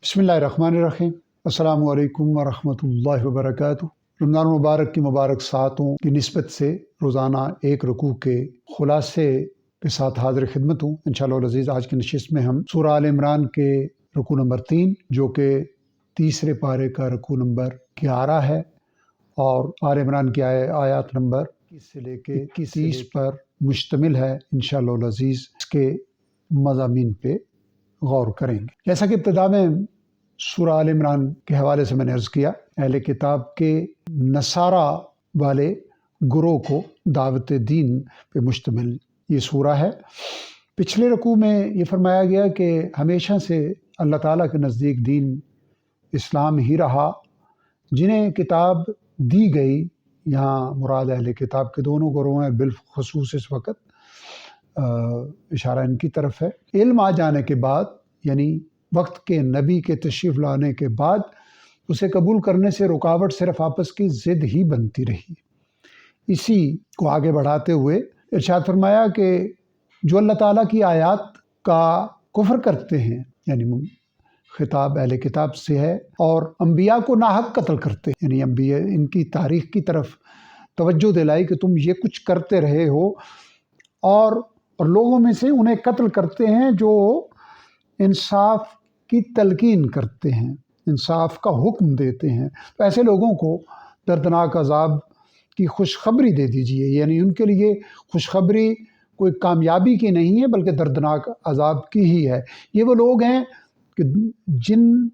बिस्मिल्लाहिर्रहमानिर्रहीम। अस्सलामु अलैकुम वरहमतुल्लाहि वबरकातुह। रमज़ान मुबारक की मुबारक सातों की निस्बत से रोज़ाना एक रुकू के खुलासे के साथ हाज़िर खिदमत हूँ। इंशाअल्लाह अज़ीज़ आज की नशिस्त में हम सूरह आल इमरान के रुकू नंबर 3 जो कि तीसरे पारे का रुकू नंबर 11 है और आल इमरान की आयत नंबर 21 से लेके 30 पर मुश्तमिल है। इंशाअल्लाह अज़ीज़ इसके मज़ामीन पे गौर करेंगे। जैसा कि इब्तिदा में सूरह आल इमरान के हवाले से मैंने अर्ज़ किया, अहले किताब के नसारा वाले गुरोह को दावत दीन पे मुश्तमिल ये सूरह है। पिछले रुकू में ये फरमाया गया कि हमेशा से अल्लाह ताला के नज़दीक दीन इस्लाम ही रहा। जिन्हें किताब दी गई, यहाँ मुराद अहले किताब के दोनों गुरोह हैं, बिलखुसूस इस वक़्त इशारा इनकी तरफ है। इल्म आ जाने के बाद यानी वक्त के नबी के तशरीफ़ लाने के बाद उसे कबूल करने से रुकावट सिर्फ आपस की ज़िद ही बनती रही। इसी को आगे बढ़ाते हुए इरशाद फरमाया कि जो अल्लाह ताला की आयत का कुफ्र करते हैं, यानी खिताब अहले किताब से है, और अंबिया को नाहक कत्ल करते हैं, यानी अंबिया इनकी तारीख़ की तरफ तवज्जो दिलाई कि तुम ये कुछ करते रहे हो, और लोगों में से उन्हें कत्ल करते हैं जो इंसाफ की तलकीन करते हैं, इंसाफ का हुक्म देते हैं। तो ऐसे लोगों को दर्दनाक अजाब की खुशखबरी दे दीजिए, यानी उनके लिए खुशखबरी कोई कामयाबी की नहीं है बल्कि दर्दनाक अजाब की ही है। ये वो लोग हैं कि जिन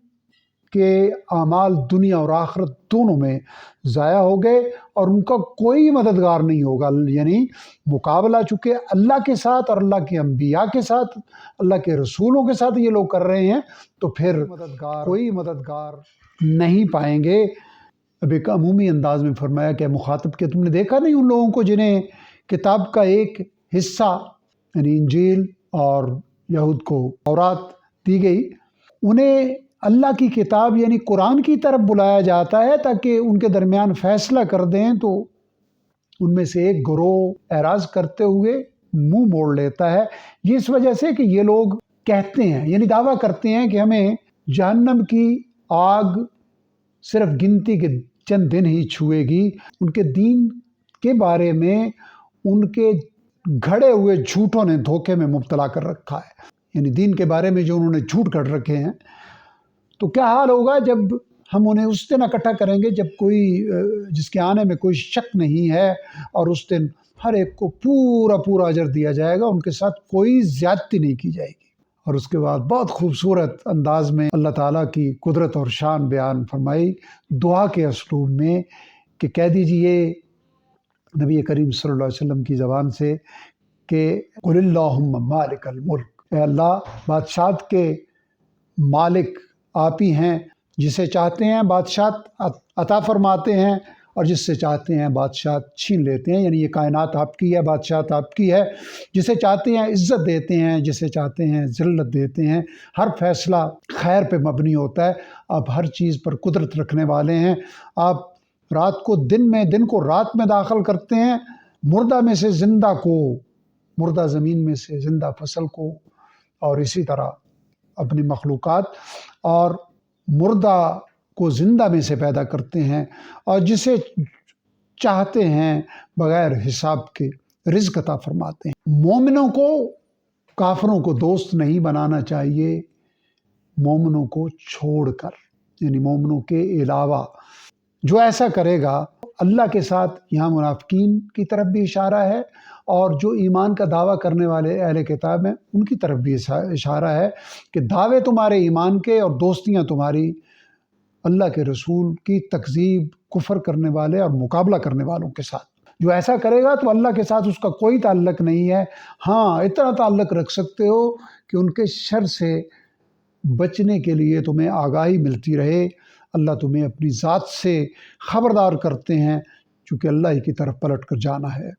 के आमाल दुनिया और आखिरत दोनों में ज़ाया हो गए और उनका कोई मददगार नहीं होगा। यानी मुकाबला चूँकि अल्लाह के साथ और अल्लाह के अंबिया के साथ, अल्लाह के रसूलों के साथ ये लोग कर रहे हैं, तो फिर कोई मददगार नहीं पाएंगे। अब एक अमूमी अंदाज में फरमाया कि मुखातब के तुमने देखा नहीं उन लोगों को जिन्हें किताब का एक हिस्सा यानी इंजील और यहूद को तौरात दी गई, उन्हें अल्लाह की किताब यानी कुरान की तरफ बुलाया जाता है ताकि उनके दरमियान फ़ैसला कर दें, तो उनमें से एक गिरोह एराज़ करते हुए मुंह मोड़ लेता है। ये इस वजह से कि ये लोग कहते हैं यानी दावा करते हैं कि हमें जहन्नम की आग सिर्फ गिनती के चंद दिन ही छुएगी। उनके दीन के बारे में उनके घड़े हुए झूठों ने धोखे में मुब्तला कर रखा है, यानी दीन के बारे में जो उन्होंने झूठ कर रखे हैं। तो क्या हाल होगा जब हम उन्हें उस दिन इकट्ठा करेंगे जब कोई जिसके आने में कोई शक नहीं है, और उस दिन हर एक को पूरा पूरा अजर दिया जाएगा, उनके साथ कोई ज़्यादती नहीं की जाएगी। और उसके बाद बहुत खूबसूरत अंदाज में अल्लाह ताला की कुदरत और शान बयान फरमाई दुआ के असलूब में कि कह दीजिए नबी करीम सल्लल्लाहु अलैहि वसल्लम की ज़बान से कि कुलिल्लाहुम्मा मालिकल मुल्क, अल्लाह बादशाहत के मालिक आप ही हैं, जिसे चाहते हैं बादशाह अता फरमाते हैं और जिससे चाहते हैं बादशाह छीन लेते हैं। यानी ये कायनात आपकी है, बादशाहत आपकी है। जिसे चाहते हैं इज़्ज़त देते हैं, जिसे चाहते हैं ज़िल्लत देते हैं। हर फैसला खैर पे मबनी होता है। आप हर चीज़ पर कुदरत रखने वाले हैं। आप रात को दिन में, दिन को रात में दाखिल करते हैं, मुर्दा में से ज़िंदा को, मुर्दा ज़मीन में से ज़िंदा फसल को, और इसी तरह अपनी मखलूक़ात, और मुर्दा को ज़िंदा में से पैदा करते हैं, और जिसे चाहते हैं बग़ैर हिसाब के रिज़्क़ अता फरमाते हैं। मोमिनों को काफ़िरों को दोस्त नहीं बनाना चाहिए, मोमिनों को छोड़कर, यानी मोमिनों के अलावा। जो ऐसा करेगा अल्लाह के साथ, यहाँ मुनाफ़िकीन की तरफ भी इशारा है, और जो ईमान का दावा करने वाले अहले किताब हैं उनकी तरफ भी इशारा है कि दावे तुम्हारे ईमान के और दोस्तियाँ तुम्हारी अल्लाह के रसूल की तकज़ीब, कुफ्र करने वाले और मुकाबला करने वालों के साथ। जो ऐसा करेगा तो अल्लाह के साथ उसका कोई ताल्लुक़ नहीं है। हाँ, इतना ताल्लुक़ रख सकते हो कि उनके शर से बचने के लिए तुम्हें आगाही मिलती रहे। अल्लाह तुम्हें अपनी ज़ात से ख़बरदार करते हैं, चूँकि अल्लाह ही की तरफ पलट कर जाना है।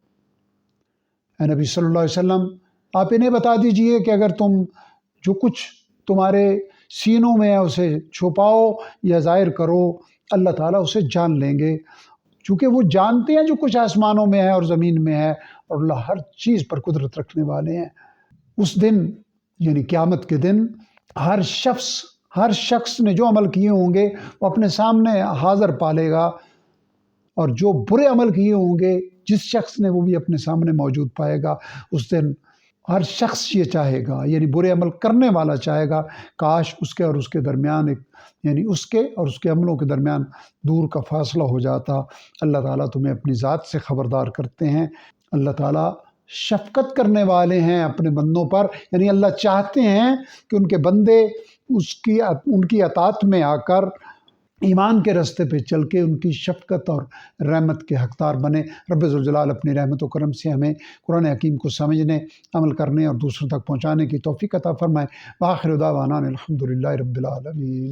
नबी सल्लल्लाहु अलैहि वसल्लम, आप इन्हें बता दीजिए कि अगर तुम जो कुछ तुम्हारे सीनों में है उसे छुपाओ या ज़ाहिर करो, अल्लाह ताला उसे जान लेंगे, चूँकि वो जानते हैं जो कुछ आसमानों में है और ज़मीन में है, और अल्लाह हर चीज़ पर कुदरत रखने वाले हैं। उस दिन यानी क़यामत के दिन हर शख्स ہر شخص نے جو عمل کیے ہوں گے وہ اپنے سامنے حاضر پالے گا، اور جو برے عمل کیے ہوں گے جس شخص نے وہ بھی اپنے سامنے موجود پائے گا۔ اس دن ہر شخص یہ چاہے گا، یعنی برے عمل کرنے والا چاہے گا، کاش اس کے اور اس کے درمیان یعنی اس کے اور اس کے عملوں کے درمیان دور کا فاصلہ ہو جاتا۔ اللہ تعالیٰ تمہیں اپنی ذات سے خبردار کرتے ہیں۔ اللہ تعالیٰ شفقت کرنے والے ہیں اپنے بندوں پر، یعنی اللہ چاہتے ہیں کہ ان کے بندے ان کی اطاعت میں آ کر ایمان کے راستے پہ چل کے ان کی شفقت اور رحمت کے حقدار بنے۔ رب ذوالجلال اپنی رحمت و کرم سے ہمیں قرآن حکیم کو سمجھنے، عمل کرنے اور دوسروں تک پہنچانے کی توفیق عطا فرمائے۔ وآخر دعوانا الحمدللہ رب العالمین۔